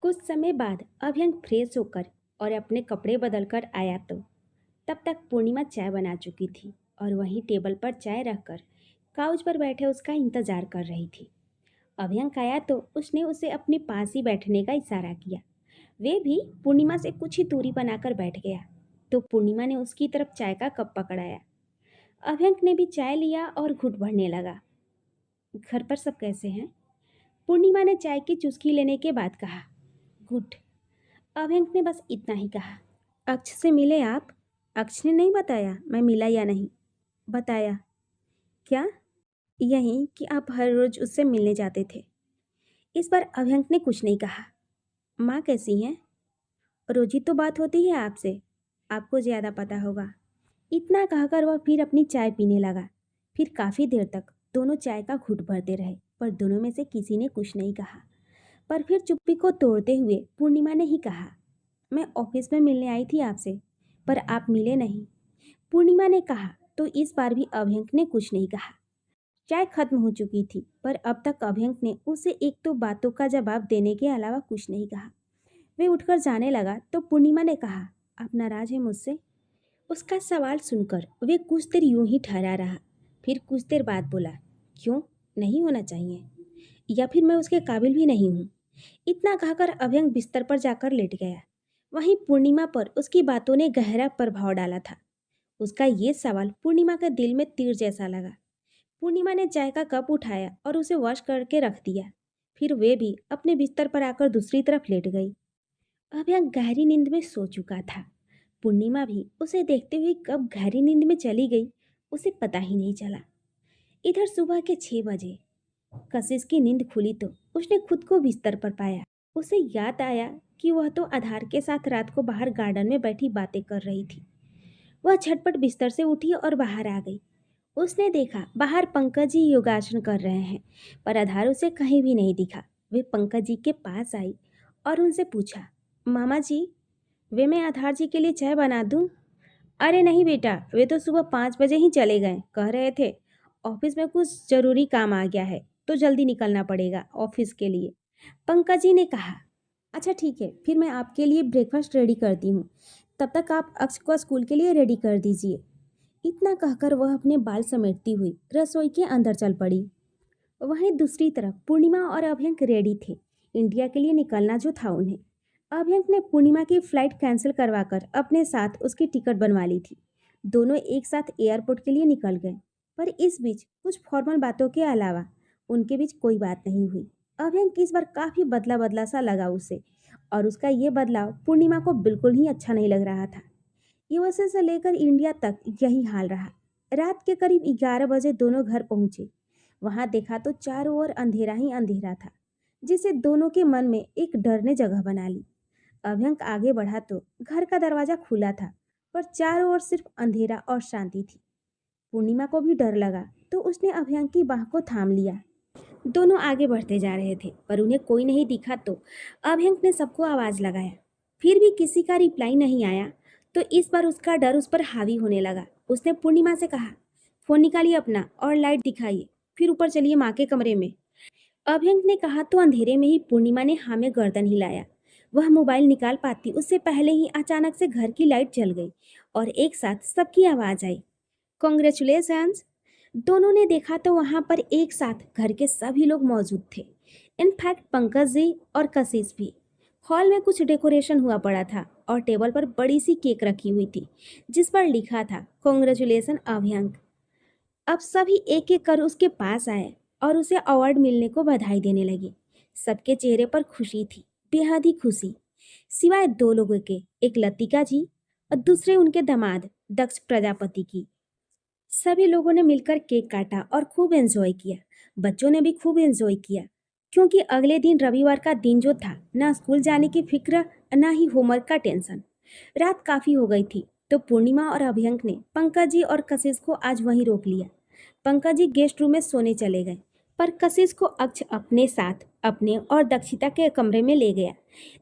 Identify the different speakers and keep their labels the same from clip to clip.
Speaker 1: कुछ समय बाद अभ्यंक फ्रेश होकर और अपने कपड़े बदलकर आया तो तब तक पूर्णिमा चाय बना चुकी थी और वहीं टेबल पर चाय रखकर काउच पर बैठे उसका इंतजार कर रही थी। अभ्यंक आया तो उसने उसे अपने पास ही बैठने का इशारा किया। वे भी पूर्णिमा से कुछ ही दूरी बनाकर बैठ गया तो पूर्णिमा ने उसकी तरफ चाय का कप पकड़ाया। अभ्यंक ने भी चाय लिया और घुट भरने लगा। घर पर सब कैसे हैं? पूर्णिमा ने चाय की चुस्की लेने के बाद कहा। गुड। अभ्यंक ने बस इतना ही कहा। अक्ष से मिले आप? अक्ष ने नहीं बताया मैं मिला या नहीं। बताया। क्या? यही कि आप हर रोज उससे मिलने जाते थे। इस बार अभ्यंक ने कुछ नहीं कहा। माँ कैसी हैं? रोज ही तो बात होती है आपसे, आपको ज़्यादा पता होगा। इतना कहकर वह फिर अपनी चाय पीने लगा। फिर काफ़ी देर तक दोनों चाय का घूंट भरते रहे पर दोनों में से किसी ने कुछ नहीं कहा। पर फिर चुप्पी को तोड़ते हुए पूर्णिमा ने ही कहा, मैं ऑफिस में मिलने आई थी आपसे, पर आप मिले नहीं। पूर्णिमा ने कहा तो इस बार भी अभ्यंक ने कुछ नहीं कहा। चाय खत्म हो चुकी थी पर अब तक अभ्यंक ने उसे एक तो बातों का जवाब देने के अलावा कुछ नहीं कहा। वे उठकर जाने लगा तो पूर्णिमा ने कहा, आप नाराज हैं मुझसे? उसका सवाल सुनकर वे कुछ देर यूं ही ठहरा रहा। फिर कुछ देर बाद बोला, क्यों? नहीं होना चाहिए, या फिर मैं उसके काबिल भी नहीं हूँ? इतना कहकर अभ्यंक बिस्तर पर जाकर लेट गया। वहीं पूर्णिमा पर उसकी बातों ने गहरा प्रभाव डाला था। उसका ये सवाल पूर्णिमा के दिल में तीर जैसा लगा। पूर्णिमा ने चाय का कप उठाया और उसे वॉश करके रख दिया। फिर वे भी अपने बिस्तर पर आकर दूसरी तरफ लेट गई। अभ्यंक गहरी नींद में सो चुका था। पूर्णिमा भी उसे देखते हुए कब गहरी नींद में चली गई उसे पता ही नहीं चला। इधर सुबह के 6 बजे कशिश की नींद खुली तो उसने खुद को बिस्तर पर पाया। उसे याद आया कि वह तो आधार के साथ रात को बाहर गार्डन में बैठी बातें कर रही थी। वह झटपट बिस्तर से उठी और बाहर आ गई। उसने देखा बाहर पंकज जी योगासन कर रहे हैं पर आधार उसे कहीं भी नहीं दिखा। वे पंकज जी के पास आई और उनसे पूछा, मामा जी, वे मैं आधार जी के लिए चाय बना दूं? अरे नहीं बेटा, वे तो सुबह 5 बजे ही चले गए। कह रहे थे ऑफिस में कुछ जरूरी काम आ गया है तो जल्दी निकलना पड़ेगा ऑफिस के लिए। पंकज जी ने कहा, अच्छा ठीक है, फिर मैं आपके लिए ब्रेकफास्ट रेडी करती हूँ। तब तक आप अक्ष को स्कूल के लिए रेडी कर दीजिए। इतना कहकर वह अपने बाल समेटती हुई रसोई के अंदर चल पड़ी। वहीं दूसरी तरफ पूर्णिमा और अभ्यंक रेडी थे इंडिया के लिए निकलना जो था उन्हें। अभ्यंक ने पूर्णिमा की फ्लाइट कैंसिल करवाकर अपने साथ उसकी टिकट बनवा ली थी। दोनों एक साथ एयरपोर्ट के लिए निकल गए पर इस बीच कुछ फॉर्मल बातों के अलावा उनके बीच कोई बात नहीं हुई। अभ्यंक इस बार काफ़ी बदला बदला सा लगा उसे और उसका ये बदलाव पूर्णिमा को बिल्कुल ही अच्छा नहीं लग रहा था। यूएसए से लेकर इंडिया तक यही हाल रहा। रात के करीब 11 बजे दोनों घर पहुंचे। वहां देखा तो चारों ओर अंधेरा ही अंधेरा था जिसे दोनों के मन में एक डर ने जगह बना ली। अभ्यंक आगे बढ़ा तो घर का दरवाजा खुला था पर चारों ओर सिर्फ अंधेरा और शांति थी। पूर्णिमा को भी डर लगा तो उसने अभ्यंक की बाह को थाम लिया। दोनों आगे बढ़ते जा रहे थे पर उन्हें कोई नहीं दिखा तो अभ्यंक ने सबको आवाज लगाया। फिर भी किसी का रिप्लाई नहीं आया तो इस बार उसका डर उस पर हावी होने लगा। उसने पूर्णिमा से कहा, फोन निकालिए अपना और लाइट दिखाइए, फिर ऊपर चलिए माँ के कमरे में। अभ्यंक ने कहा तो अंधेरे में ही पूर्णिमा ने हाँ में गर्दन हिलाया। वह मोबाइल निकाल पाती उससे पहले ही अचानक से घर की लाइट जल गई और एक साथ सबकी आवाज आई, कॉन्ग्रेचुलेशंस। दोनों ने देखा तो वहां पर एक साथ घर के सभी लोग मौजूद थे। इनफैक्ट पंकज जी और कशिश भी। हॉल में कुछ डेकोरेशन हुआ पड़ा था और टेबल पर बड़ी सी केक रखी हुई थी जिस पर लिखा था, कॉन्ग्रेचुलेशन अभ्यंक। अब सभी एक एक कर उसके पास आए और उसे अवार्ड मिलने को बधाई देने लगे। सबके चेहरे पर खुशी थी, बेहद ही खुशी, सिवाय दो लोगों के, एक लतिका जी और दूसरे उनके दामाद दक्ष प्रजापति की। सभी लोगों ने मिलकर केक काटा और खूब एंजॉय किया। बच्चों ने भी खूब एंजॉय किया क्योंकि अगले दिन रविवार का दिन जो था, ना स्कूल जाने की फिक्र ना ही होमवर्क का टेंशन। रात काफ़ी हो गई थी तो पूर्णिमा और अभ्यंक ने पंकज जी और कशिश को आज वहीं रोक लिया। पंकज जी गेस्ट रूम में सोने चले गए पर कशिश को अक्ष अपने साथ अपने और दक्षिता के कमरे में ले गया।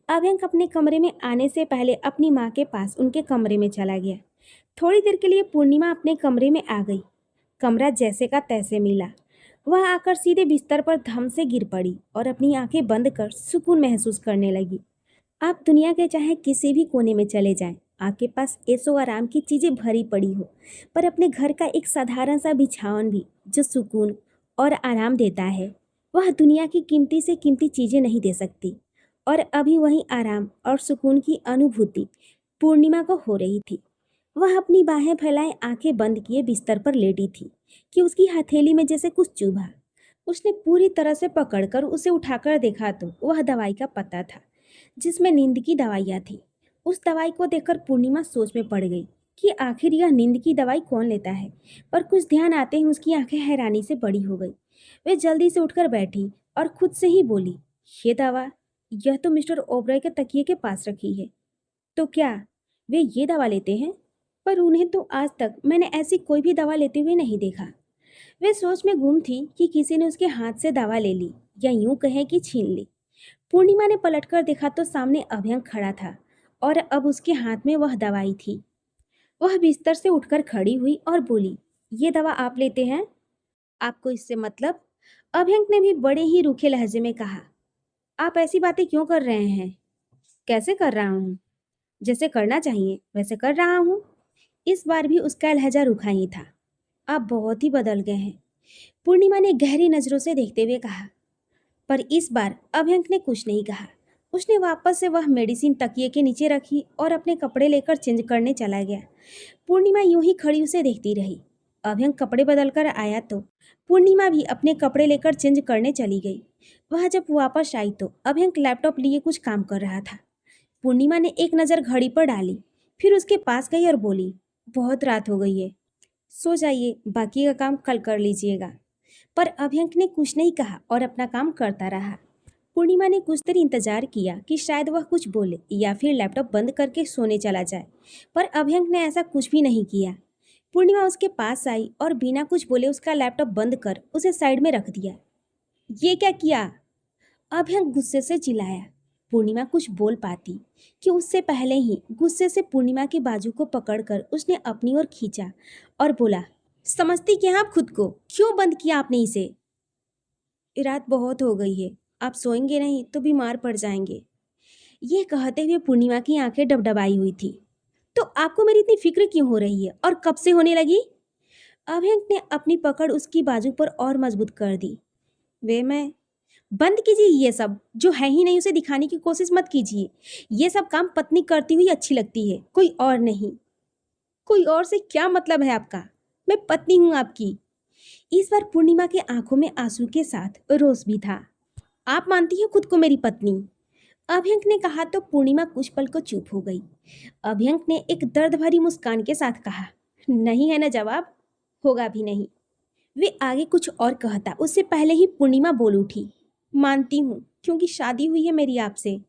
Speaker 1: अभ्यंक अपने कमरे में आने से पहले अपनी माँ के पास उनके कमरे में चला गया। थोड़ी देर के लिए पूर्णिमा अपने कमरे में आ गई। कमरा जैसे का तैसे मिला। वह आकर सीधे बिस्तर पर धम से गिर पड़ी और अपनी आंखें बंद कर सुकून महसूस करने लगी। आप दुनिया के चाहे किसी भी कोने में चले जाएं, आपके पास ऐशो आराम की चीज़ें भरी पड़ी हो, पर अपने घर का एक साधारण सा बिछावन भी जो सुकून और आराम देता है, वह दुनिया की कीमती से कीमती चीज़ें नहीं दे सकती। और अभी वही आराम और सुकून की अनुभूति पूर्णिमा को हो रही थी। वह अपनी बाहें फैलाए आंखें बंद किए बिस्तर पर लेटी थी कि उसकी हथेली में जैसे कुछ चुभा। उसने पूरी तरह से पकड़कर उसे उठाकर देखा तो वह दवाई का पत्ता था, जिसमें नींद की दवाइयाँ थी। उस दवाई को देखकर पूर्णिमा सोच में पड़ गई कि आखिर यह नींद की दवाई कौन लेता है। पर कुछ ध्यान आते ही उसकी आंखें हैरानी से बड़ी हो गई। वे जल्दी से उठकर बैठी और खुद से ही बोली, ये दवा, यह तो मिस्टर ओबराय के तकिए के पास रखी है। तो क्या वे ये दवा लेते हैं? पर उन्हें तो आज तक मैंने ऐसी कोई भी दवा लेते हुए नहीं देखा। वे सोच में गुम थी कि किसी ने उसके हाथ से दवा ले ली, या यूं कहें कि छीन ली। पूर्णिमा ने पलटकर देखा तो सामने अभयंक खड़ा था, और अब उसके हाथ में वह दवाई थी। वह बिस्तर से उठकर खड़ी हुई और बोली, ये दवा आप लेते हैं? आपको इससे मतलब? अभयंक ने भी बड़े ही रूखे लहजे में कहा। आप ऐसी बातें क्यों कर रहे हैं? कैसे कर रहा हूँ? जैसे करना चाहिए वैसे कर रहा हूँ। इस बार भी उसका लहजा रूखा ही था। आप बहुत ही बदल गए हैं, पूर्णिमा ने गहरी नजरों से देखते हुए कहा। पर इस बार अभयंक ने कुछ नहीं कहा। उसने वापस से वह मेडिसिन तकिए के नीचे रखी और अपने कपड़े लेकर चेंज करने चला गया। पूर्णिमा यूं ही खड़ी उसे देखती रही। अभयंक कपड़े बदल कर आया तो पूर्णिमा भी अपने कपड़े लेकर चेंज करने चली गई। वह जब वापस आई तो अभयंक लैपटॉप लिए कुछ काम कर रहा था। पूर्णिमा ने एक नज़र घड़ी पर डाली, फिर उसके पास गई और बोली, बहुत रात हो गई है, सो जाइए, बाकी का काम कल कर लीजिएगा। पर अभयंक ने कुछ नहीं कहा और अपना काम करता रहा। पूर्णिमा ने कुछ देर इंतजार किया कि शायद वह कुछ बोले या फिर लैपटॉप बंद करके सोने चला जाए, पर अभयंक ने ऐसा कुछ भी नहीं किया। पूर्णिमा उसके पास आई और बिना कुछ बोले उसका लैपटॉप बंद कर उसे साइड में रख दिया। ये क्या किया? अभयंक गुस्से से चिल्लाया। पूर्णिमा कुछ बोल पाती कि उससे पहले ही गुस्से से पूर्णिमा के बाजू को पकड़कर उसने अपनी ओर खींचा और बोला, समझती क्या आप खुद को? क्यों बंद किया आपने इसे? रात बहुत हो गई है, आप सोएंगे नहीं तो बीमार पड़ जाएंगे। ये कहते हुए पूर्णिमा की आंखें डबडबाई हुई थी। तो आपको मेरी इतनी फिक्र क्यों हो रही है और कब से होने लगी? अभयंक ने अपनी पकड़ उसकी बाजू पर और मजबूत कर दी। वे मैं बंद कीजिए, ये सब जो है ही नहीं उसे दिखाने की कोशिश मत कीजिए। ये सब काम पत्नी करती हुई अच्छी लगती है, कोई और नहीं। कोई और से क्या मतलब है आपका? मैं पत्नी हूं आपकी। इस बार पूर्णिमा के आंखों में आंसू के साथ रोष भी था। आप मानती हैं खुद को मेरी पत्नी? अभयंक ने कहा तो पूर्णिमा कुछ पल को चुप हो गई। अभयंक ने एक दर्द भरी मुस्कान के साथ कहा, नहीं है ना जवाब, होगा भी नहीं। वे आगे कुछ और कहता उससे पहले ही पूर्णिमा बोल उठी, मानती हूँ क्योंकि शादी हुई है मेरी आपसे।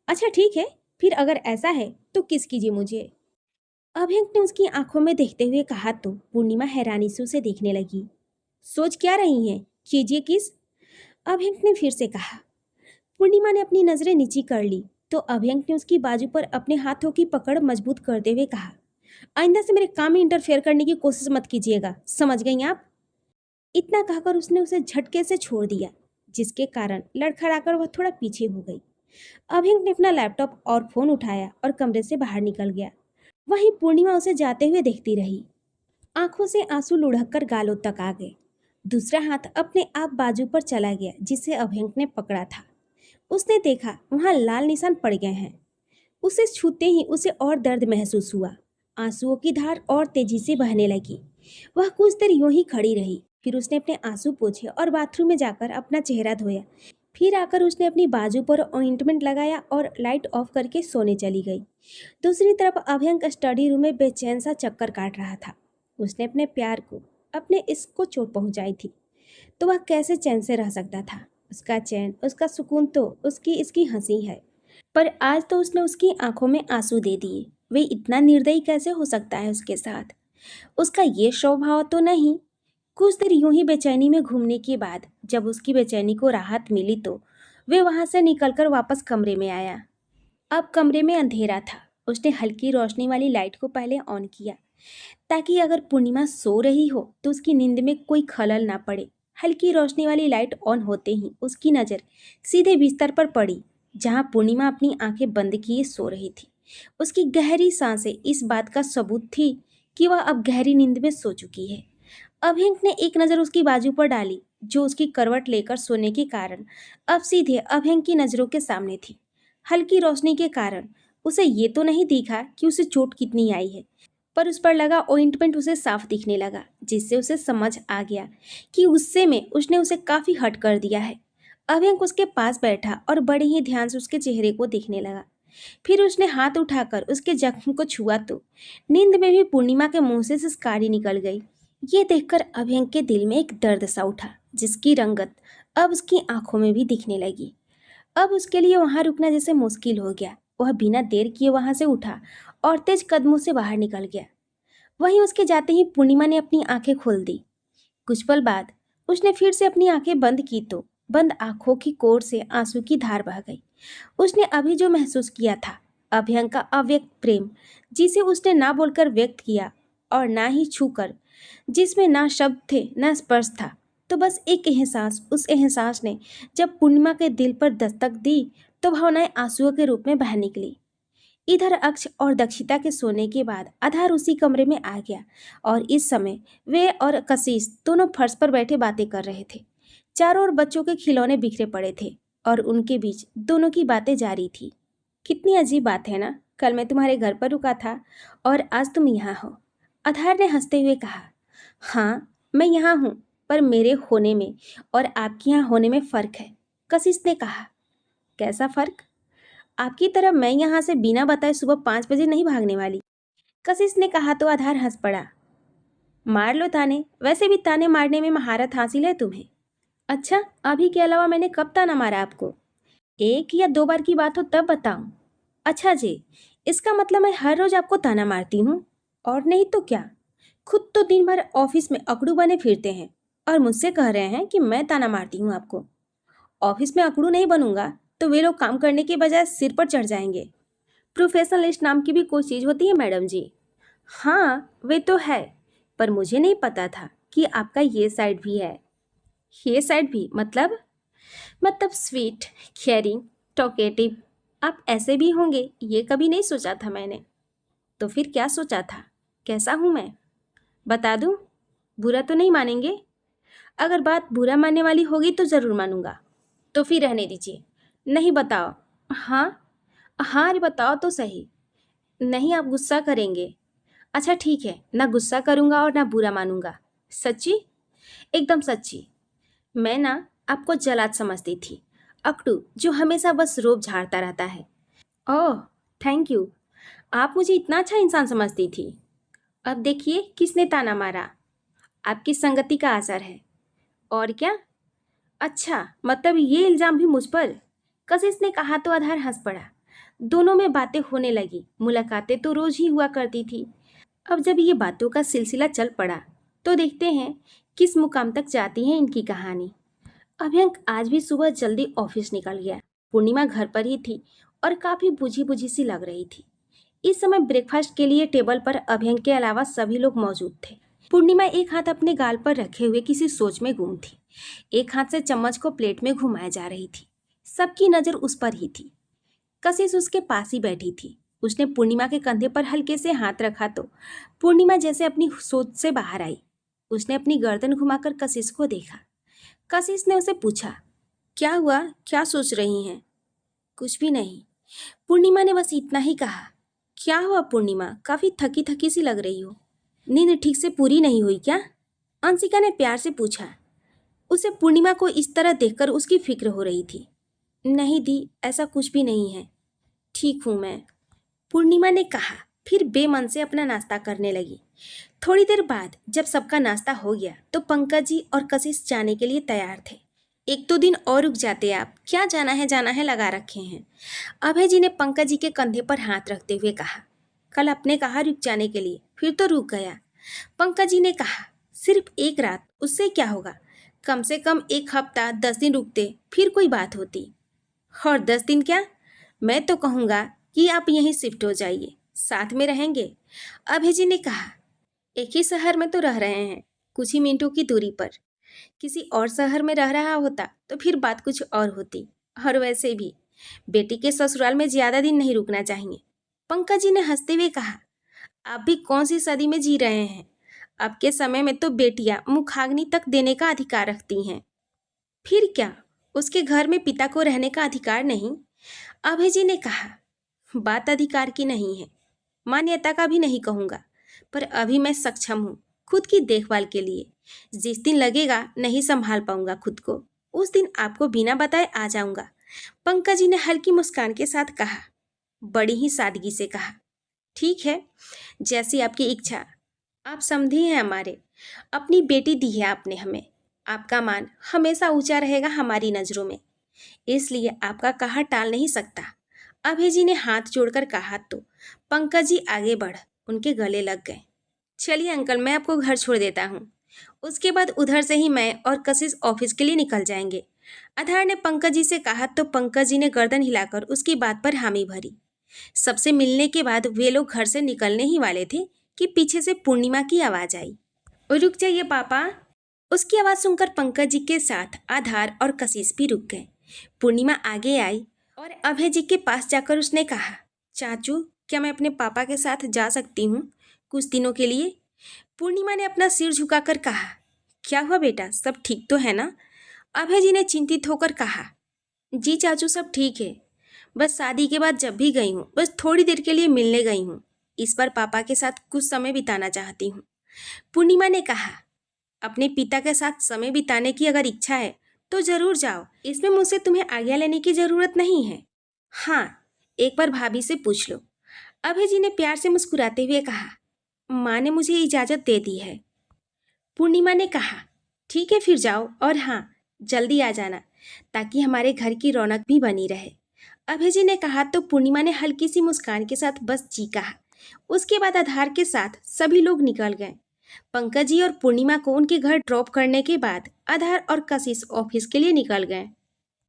Speaker 1: अच्छा ठीक है, फिर अगर ऐसा है तो किस कीजिए मुझे। अभयंक ने उसकी आंखों में देखते हुए कहा तो पूर्णिमा हैरानी से उसे देखने लगी। सोच क्या रही हैं, कीजिए किस? अभयंक ने फिर से कहा। पूर्णिमा ने अपनी नजरें नीची कर ली तो अभयंक ने उसकी बाजू पर अपने हाथों की पकड़ मजबूत करते हुए कहा, आइंदा से मेरे काम में इंटरफेयर करने की कोशिश मत कीजिएगा, समझ गई आप? इतना कहकर उसने उसे झटके से छोड़ दिया, जिसके कारण लड़खड़ाकर वह थोड़ा पीछे हो गई। अभयंक ने अपना लैपटॉप और फोन उठाया और कमरे से बाहर निकल गया। वहीं पूर्णिमा उसे जाते हुए देखती रही। आंखों से आंसू लुढ़क कर गालों तक आ गए। दूसरा हाथ अपने आप बाजू पर चला गया जिसे अभयंक ने पकड़ा था। उसने देखा वहां लाल निशान पड़ गए हैं। उसे छूते ही उसे और दर्द महसूस हुआ। आंसुओं की धार और तेजी से बहने लगी। वह कुछ देर यूं ही खड़ी रही, फिर उसने अपने आंसू पोंछे और बाथरूम में जाकर अपना चेहरा धोया। फिर आकर उसने अपनी बाजू पर ऑइंटमेंट लगाया और लाइट ऑफ करके सोने चली गई। दूसरी तरफ अभयंक स्टडी रूम में बेचैन सा चक्कर काट रहा था। उसने अपने प्यार को, अपने इश्क को चोट पहुंचाई थी, तो वह कैसे चैन से रह सकता था? उसका चैन, उसका सुकून तो उसकी इसकी हंसी है। पर आज तो उसने उसकी आंखों में आंसू दे दिए। वे इतना निर्दयी कैसे हो सकता है उसके साथ? उसका ये स्वभाव तो नहीं। कुछ देर यूं ही बेचैनी में घूमने के बाद जब उसकी बेचैनी को राहत मिली तो वे वहां से निकलकर वापस कमरे में आया। अब कमरे में अंधेरा था। उसने हल्की रोशनी वाली लाइट को पहले ऑन किया ताकि अगर पूर्णिमा सो रही हो तो उसकी नींद में कोई खलल ना पड़े। हल्की रोशनी वाली लाइट ऑन होते ही उसकी नज़र सीधे बिस्तर पर पड़ी। जहाँ पूर्णिमा अपनी आंखें बंद किए सो रही थी। उसकी गहरी सांसें इस बात का सबूत थी कि वह अब गहरी नींद में सो चुकी है। अभिंक ने एक नज़र उसकी बाजू पर डाली, जो उसकी करवट लेकर सोने के कारण अब सीधे अभिंक की नज़रों के सामने थी। हल्की रोशनी के कारण उसे ये तो नहीं दिखा कि उसे चोट कितनी आई है, पर उस पर लगा ऑइंटमेंट उसे साफ दिखने लगा, जिससे उसे समझ आ गया कि गुस्से में उसने उसे काफी हर्ट कर दिया है। अभिंक उसके पास बैठा और बड़े ही ध्यान से उसके चेहरे को देखने लगा। फिर उसने हाथ उठाकर उसके जख्म को छुआ तो नींद में भी पूर्णिमा के मुंह से सिसकारी निकल गई। ये देखकर अभिंक के दिल में एक दर्द सा उठा, जिसकी रंगत अब उसकी आंखों में भी दिखने लगी। अब उसके लिए वहां रुकना जैसे मुश्किल हो गया। वह बिना देर किए वहां से उठा और तेज कदमों से बाहर निकल गया। वहीं उसके जाते ही पूर्णिमा ने अपनी आंखें खोल दी। कुछ पल बाद उसने फिर से अपनी आंखें बंद की तो बंद आंखों की कोर से आंसू की धार बह गई। उसने अभी जो महसूस किया था, अभियंक का अव्यक्त प्रेम, जिसे उसने ना बोलकर व्यक्त किया और ना ही छूकर, जिसमें ना शब्द थे ना स्पर्श था, तो बस एक एहसास, उस एहसास ने जब पूर्णिमा के दिल पर दस्तक दी तो भावनाएं आंसुओं के रूप में बह निकली। इधर अक्ष और दक्षिता के सोने के बाद आधार उसी कमरे में आ गया और इस समय वे और कशिश दोनों फर्श पर बैठे बातें कर रहे थे। चारों ओर बच्चों के खिलौने बिखरे पड़े थे और उनके बीच दोनों की बातें जारी थी। कितनी अजीब बात है ना, कल मैं तुम्हारे घर पर रुका था और आज तुम यहाँ हो। आधार ने हंसते हुए कहा। हाँ, मैं यहाँ हूँ, पर मेरे होने में और आपके यहाँ होने में फर्क है। कशिश ने कहा। कैसा फर्क? आपकी तरह मैं यहाँ से बिना बताए सुबह 5 बजे नहीं भागने वाली। कशिश ने कहा तो आधार हंस पड़ा। मार लो ताने, वैसे भी ताने मारने में महारत हासिल है तुम्हें। अच्छा, अभी के अलावा मैंने कब ताना मारा आपको? एक या दो बार की बात हो तब बताऊं। अच्छा जी, इसका मतलब मैं हर रोज आपको ताना मारती हूँ? और नहीं तो क्या। खुद तो दिन भर ऑफिस में अकड़ू बने फिरते हैं और मुझसे कह रहे हैं कि मैं ताना मारती हूँ आपको। ऑफिस में अकड़ू नहीं बनूंगा तो वे लोग काम करने के बजाय सिर पर चढ़ जाएंगे। प्रोफेशनलिस्ट नाम की भी कोई चीज़ होती है मैडम जी। हाँ, वे तो है, पर मुझे नहीं पता था कि आपका ये साइड भी है। ये साइड भी मतलब स्वीट, केयरिंग, टॉकेटिव। आप ऐसे भी होंगे ये कभी नहीं सोचा था मैंने। तो फिर क्या सोचा था? कैसा हूँ मैं? बता दूँ? बुरा तो नहीं मानेंगे? अगर बात बुरा मानने वाली होगी तो ज़रूर मानूंगा। तो फिर रहने दीजिए। नहीं, बताओ। हाँ हाँ, अरे बताओ तो सही। नहीं, आप गुस्सा करेंगे। अच्छा ठीक है, ना गुस्सा करूंगा और ना बुरा मानूंगा। सच्ची? एकदम सच्ची। मैं ना आपको जल्लाद समझती थी, अकड़ू जो हमेशा बस रोब झाड़ता रहता है। ओह, थैंक यू। आप मुझे इतना अच्छा इंसान समझती थी। अब देखिए किसने ताना मारा। आपकी संगति का असर है। और क्या? अच्छा, मतलब ये इल्जाम भी मुझ पर? कशिश ने कहा तो आधार हंस पड़ा। दोनों में बातें होने लगी। मुलाकातें तो रोज ही हुआ करती थी। अब जब ये बातों का सिलसिला चल पड़ा तो देखते हैं किस मुकाम तक जाती है इनकी कहानी। अभ्यंक आज भी सुबह जल्दी ऑफिस निकल गया। पूर्णिमा घर पर ही थी और काफी बुझी बुझी सी लग रही थी। इस समय ब्रेकफास्ट के लिए टेबल पर अभ्यंक के अलावा सभी लोग मौजूद थे। पूर्णिमा एक हाथ अपने गाल पर रखे हुए किसी सोच में गुम थी। एक हाथ से चम्मच को प्लेट में घुमाए जा रही थी। सबकी नजर उस पर ही थी। कशिश उसके पास ही बैठी थी। उसने पूर्णिमा के कंधे पर हल्के से हाथ रखा तो पूर्णिमा जैसे अपनी सोच से बाहर आई। उसने अपनी गर्दन घुमाकर कशिश को देखा। कशिश ने उसे पूछा, क्या हुआ, क्या सोच रही हैं? कुछ भी नहीं, पूर्णिमा ने बस इतना ही कहा। क्या हुआ पूर्णिमा, काफी थकी थकी सी लग रही हो। नींद ठीक से पूरी नहीं हुई क्या? अंशिका ने प्यार से पूछा। उसे पूर्णिमा को इस तरह देखकर उसकी फिक्र हो रही थी। नहीं दी, ऐसा कुछ भी नहीं है, ठीक हूं मैं, पूर्णिमा ने कहा। फिर बेमन से अपना नाश्ता करने लगी। थोड़ी देर बाद जब सबका नाश्ता हो गया तो पंकज जी और कशिश जाने के लिए तैयार थे। एक दो दिन और रुक जाते आप, क्या जाना है लगा रखे हैं। अभय जी ने पंकज जी के कंधे पर हाथ रखते हुए कहा। कल आपने कहा रुक जाने के लिए, फिर तो रुक गया। पंकज जी ने कहा, सिर्फ एक रात, उससे क्या होगा। कम से कम एक हफ्ता 10 दिन रुकते फिर कोई बात होती। और 10 दिन क्या, मैं तो कहूँगा कि आप यहीं शिफ्ट हो जाइए, साथ में रहेंगे। अभय जी ने कहा। एक ही शहर में तो रह रहे हैं, कुछ ही मिनटों की दूरी पर। किसी और शहर में रह रहा होता तो फिर बात कुछ और होती। और वैसे भी बेटी के ससुराल में ज्यादा दिन नहीं रुकना चाहिए। पंकज जी ने हंसते हुए कहा, आप भी कौन सी सदी में जी रहे हैं? अब के समय में तो बेटियां मुखाग्नि तक देने का अधिकार रखती हैं। फिर क्या, उसके घर में पिता को रहने का अधिकार नहीं? अभय जी ने कहा, बात अधिकार की नहीं है, मान्यता का भी नहीं कहूँगा, पर अभी मैं सक्षम हूँ खुद की देखभाल के लिए। जिस दिन लगेगा नहीं संभाल पाऊंगा खुद को, उस दिन आपको बिना बताए आ जाऊंगा। पंकज जी ने हल्की मुस्कान के साथ कहा, बड़ी ही सादगी से कहा, ठीक है, जैसी आपकी इच्छा। आप समझी हैं हमारे, अपनी बेटी दी है आपने हमें, आपका मान हमेशा ऊंचा रहेगा हमारी नज़रों में, इसलिए आपका कहा टाल नहीं सकता। अभय जी ने हाथ जोड़कर कहा तो पंकज जी आगे बढ़ उनके गले लग गए। चलिए अंकल, मैं आपको घर छोड़ देता हूँ। उसके बाद उधर से ही मैं और कशिश ऑफिस के लिए निकल जाएंगे। आधार ने पंकज जी से कहा तो पंकज जी ने गर्दन हिलाकर उसकी बात पर हामी भरी। सबसे मिलने के बाद वे लोग घर से निकलने ही वाले थे कि पीछे से पूर्णिमा की आवाज़ आई, रुक जाइए पापा। उसकी आवाज़ सुनकर पंकज जी के साथ आधार और कशिश भी रुक गए। पूर्णिमा आगे आई और अभय जी के पास जाकर उसने कहा, चाचू, क्या मैं अपने पापा के साथ जा सकती हूँ कुछ दिनों के लिए? पूर्णिमा ने अपना सिर झुकाकर कहा, क्या हुआ बेटा, सब ठीक तो है ना? अभय जी ने चिंतित होकर कहा, जी चाचू, सब ठीक है, बस शादी के बाद जब भी गई हूँ बस थोड़ी देर के लिए मिलने गई हूँ, इस बार पापा के साथ कुछ समय बिताना चाहती हूँ। पूर्णिमा ने कहा, अपने पिता के साथ समय बिताने की अगर इच्छा है तो जरूर जाओ, इसमें मुझसे तुम्हें आज्ञा लेने की जरूरत नहीं है। हाँ, एक बार भाभी से पूछ लो। अभय जी ने प्यार से मुस्कुराते हुए कहा, माँ ने मुझे इजाज़त दे दी है। पूर्णिमा ने कहा, ठीक है फिर जाओ, और हाँ, जल्दी आ जाना ताकि हमारे घर की रौनक भी बनी रहे। अभय जी ने कहा तो पूर्णिमा ने हल्की सी मुस्कान के साथ बस जी कहा। उसके बाद आधार के साथ सभी लोग निकल गए। पंकज जी और पूर्णिमा को उनके घर ड्रॉप करने के बाद आधार और कशिश ऑफिस के लिए निकल गए।